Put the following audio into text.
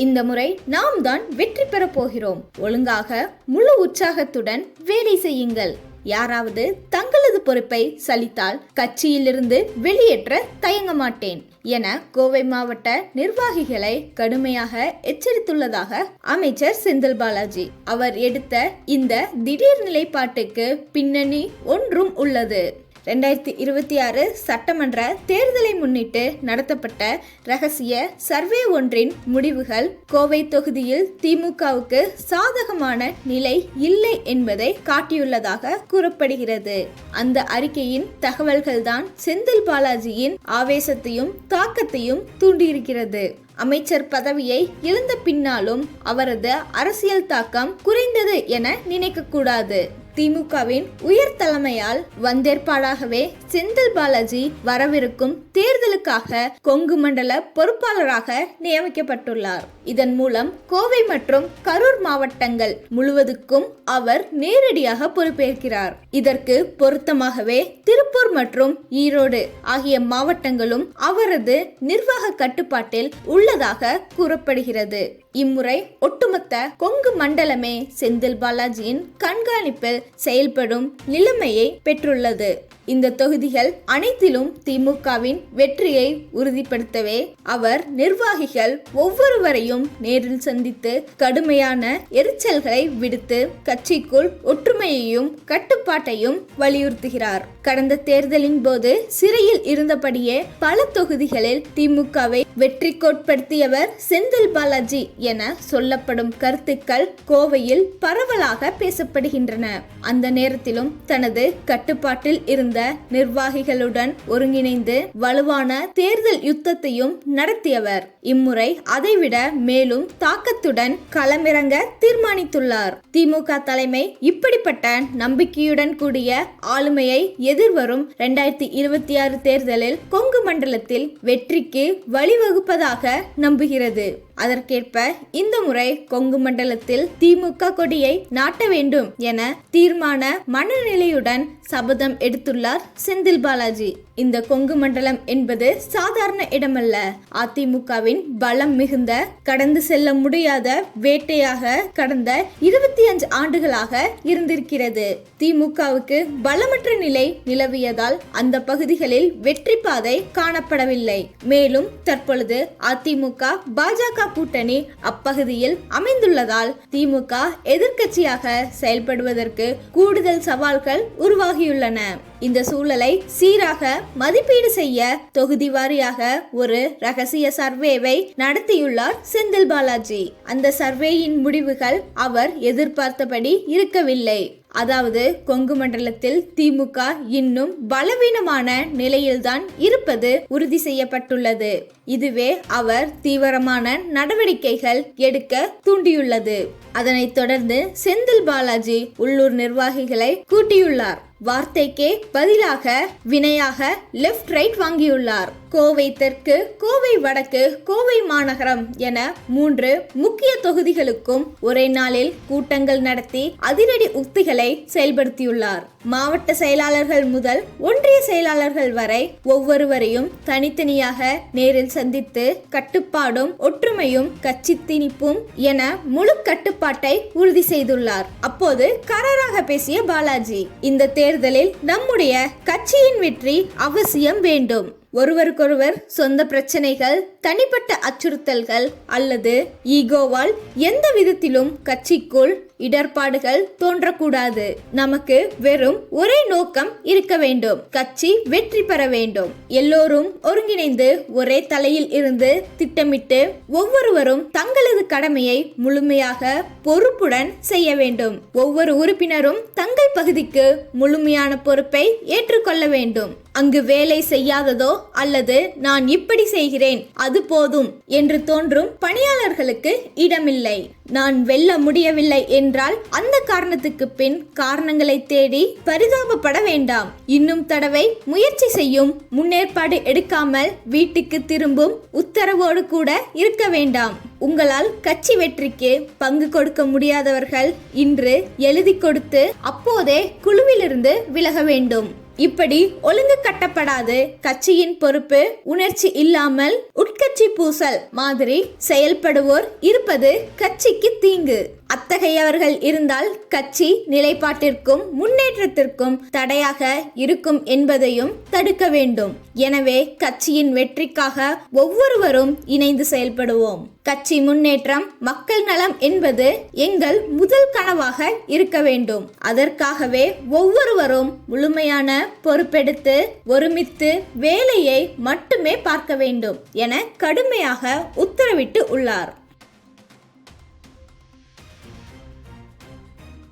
இந்த முறை நாம் தான் வெற்றி பெற போகிறோம். ஒழுங்காக முழு உற்சாகத்துடன் வேலை செய்யுங்கள். யாராவது தங்களது பொறுப்பை சலித்தால் கட்சியிலிருந்து வெளியேற்ற தயங்க மாட்டேன் என கோவை மாவட்ட நிர்வாகிகளை கடுமையாக எச்சரித்துள்ளதாக அமைச்சர் செந்தில் பாலாஜி. அவர் எடுத்த இந்த திடீர் நிலைப்பாட்டுக்கு பின்னணி ஒன்றும் உள்ளது. 2026 சட்டமன்ற தேர்தலை முன்னிட்டு நடத்தப்பட்ட ரகசிய சர்வே ஒன்றின் முடிவுகள் கோவை தொகுதியில் திமுகவுக்கு சாதகமான நிலை இல்லை என்பதை காட்டியுள்ளதாக கூறப்படுகிறது. அந்த அறிக்கையின் தகவல்கள்தான் செந்தில் பாலாஜியின் ஆவேசத்தையும் தாக்கத்தையும் தூண்டியிருக்கிறது. அமைச்சர் பதவியை இழந்த பின்னாலும் அவரது அரசியல் தாக்கம் குறைந்தது என நினைக்க கூடாது. திமுகவின் உயர் தலைமையால் வந்தேற்பாடாகவே செந்தில் பாலாஜி வரவிருக்கும் தேர்தலுக்காக கொங்கு மண்டல பொறுப்பாளராக நியமிக்கப்பட்டுள்ளார். இதன் மூலம் கோவை மற்றும் கரூர் மாவட்டங்கள் முழுவதுக்கும் அவர் நேரடியாக பொறுப்பேற்கிறார். இதற்கு பொருத்தமாகவே திருப்பூர் மற்றும் ஈரோடு ஆகிய மாவட்டங்களும் அவரது நிர்வாக கட்டுப்பாட்டில் உள்ளதாக கூறப்படுகிறது. இம்முறை ஒட்டுமொத்த கொங்கு மண்டலமே செந்தில் பாலாஜியின் கண்காணிப்பில் செயல்படும் நிலைமையை பெற்றுள்ளது. இந்த தொகுதிகள் அனைத்திலும் திமுகவின் வெற்றியை உறுதிப்படுத்தவே அவர் நிர்வாகிகள் ஒவ்வொருவரையும் நேரில் சந்தித்து கடுமையான எரிச்சல்களை விடுத்து கட்சிக்குள் ஒற்றுமையையும் கட்டுப்பாட்டையும் வலியுறுத்துகிறார். கடந்த தேர்தலின் போது சிறையில் இருந்தபடியே பல தொகுதிகளில் திமுகவை வெற்றிக்கோட்படுத்தியவர் செந்தில் பாலாஜி என சொல்லப்படும் கருத்துக்கள் கோவையில் பரவலாக பேசப்படுகின்றன. அந்த நேரத்திலும் தனது கட்டுப்பாட்டில் இருந்த நிர்வாகிகளுடன் ஒருங்கிணைந்து வலுவான தேர்தல் யுத்தத்தையும் நடத்தியவர். இம்முறை அதைவிட மேலும் தாக்கத்துடன் களமிறங்க தீர்மானித்துள்ளார். திமுக தலைமை இப்படிப்பட்ட நம்பிக்கையுடன் கூடிய ஆளுமையை எதிர்வரும் 2026 தேர்தலில் கொங்கு மண்டலத்தில் வெற்றிக்கு வழிவகுப்பதாக நம்புகிறது. அதற்கேற்ப இந்த முறை கொங்கு மண்டலத்தில் திமுக கொடியை நாட்ட வேண்டும் என தீர்மான மனநிலையுடன் சபதம் எடுத்துள்ளார் செந்தில் பாலாஜி. இந்த கொங்கு மண்டலம் என்பது சாதாரண இடமல்ல. அதிமுகவின் பலம் மிகுந்த கடந்து செல்ல முடியாத வேட்டையாக கடந்த 25 ஆண்டுகளாக இருந்திருக்கிறது. திமுகவுக்கு பலமற்ற நிலை நிலவியதால் அந்த பகுதிகளில் வெற்றி பாதை காணப்படவில்லை. மேலும் தற்பொழுது அதிமுக பாஜக கூட்டணி அப்பகுதியில் அமைந்துள்ளதால் திமுக எதிர்க்கட்சியாக செயல்படுவதற்கு கூடுதல் சவால்கள் உருவாகியுள்ளன. இந்த சூழலை சீராக மதிப்பீடு செய்ய தொகுதி வாரியாக ஒரு ரகசிய சர்வேவை நடத்தியுள்ளார் செந்தில் பாலாஜி. அந்த சர்வேயின் முடிவுகள் அவர் எதிர்பார்த்தபடி இருக்கவில்லை. அதாவது கொங்கு மண்டலத்தில் திமுக இன்னும் பலவீனமான நிலையில்தான் இருப்பது உறுதி செய்யப்பட்டுள்ளது. இதுவே அவர் தீவிரமான நடவடிக்கைகள் எடுக்க தூண்டியுள்ளது. அதனைத் தொடர்ந்து செந்தில் பாலாஜி உள்ளூர் நிர்வாகிகளை கூட்டியுள்ளார். வார்த்தைக்கே பதிலாக வினையாக லெஃப்ட் ரைட் வாங்கியுள்ளார். கோவை தெற்கு, கோவை வடக்கு, கோவை மாநகரம் என 3 முக்கிய தொகுதிகளுக்கும் ஒரே நாளில் கூட்டங்கள் நடத்தி அதிரடி உத்திகளை செயல்படுத்தியுள்ளார். மாவட்ட செயலாளர்கள் முதல் ஒன்றிய செயலாளர்கள் வரை ஒவ்வொருவரையும் தனித்தனியாக நேரில் சந்தித்து கட்டுப்பாடும் ஒற்றுமையும் கட்சி திணிப்பும் என முழு கட்டுப்பாட்டை உறுதி செய்துள்ளார். அப்போது கராராக பேசிய பாலாஜி, இந்த தேர்தலில் நம்முடைய கட்சியின் வெற்றி அவசியம் வேண்டும். ஒருவருக்கொருவர் சொந்த பிரச்சனைகள், தனிப்பட்ட அச்சுறுத்தல்கள் அல்லது ஈகோவால் எந்த விதத்திலும் கட்சிக்குள் இடர்பாடுகள் தோன்றக்கூடாது. நமக்கு வெறும் ஒரே நோக்கம் இருக்க வேண்டும். கட்சி வெற்றி பெற வேண்டும். எல்லோரும் ஒருங்கிணைந்து ஒரே தலையில் இருந்து திட்டமிட்டு ஒவ்வொருவரும் தங்களது கடமையை முழுமையாக பொறுப்புடன் செய்ய வேண்டும். ஒவ்வொரு உறுப்பினரும் தங்கள் பகுதிக்கு முழுமையான பொறுப்பை ஏற்றுக்கொள்ள வேண்டும். அங்கு வேலை செய்யாததோ அல்லது நான் இப்படி செய்கிறேன் அது போதும் என்று தோன்றும் பணியாளர்களுக்கு இடமில்லை. நான் வெல்ல முடியவில்லை என்றால் அந்த காரணத்துக்கு பின் காரணங்களை தேடி பரிதாபப்பட வேண்டாம். இன்னும் தடவை முயற்சி செய்யும், முன்னேற்பாடு எடுக்காமல் வீட்டுக்கு திரும்பும் உத்தரவோடு கூட இருக்க வேண்டாம். உங்களால் கட்சி வெற்றிக்கு பங்கு கொடுக்க முடியாதவர்கள் இன்று எழுதி கொடுத்து அப்போதே குழுவிலிருந்து விலக வேண்டும். இப்படி ஒழுங்கு கட்டப்படாது கட்சியின் பொறுப்பு உணர்ச்சி இல்லாமல் உட்கட்சி பூசல் மாதிரி செயல்படுவோர் இருப்பது கட்சிக்கு தீங்கு. அத்தகையவர்கள் இருந்தால் கட்சி நிலைப்பாட்டிற்கும் முன்னேற்றத்திற்கும் தடையாக இருக்கும் என்பதையும் தடுக்க வேண்டும். எனவே கட்சியின் வெற்றிக்காக ஒவ்வொருவரும் இணைந்து செயல்படுவோம். கட்சி முன்னேற்றம், மக்கள் நலம் என்பது எங்கள் முதல் கனவாக இருக்க வேண்டும். அதற்காகவே ஒவ்வொருவரும் முழுமையான பொறுப்பெடுத்து ஒருமித்து வேலையை மட்டுமே பார்க்க வேண்டும் என கடுமையாக உத்தரவிட்டு உள்ளார்.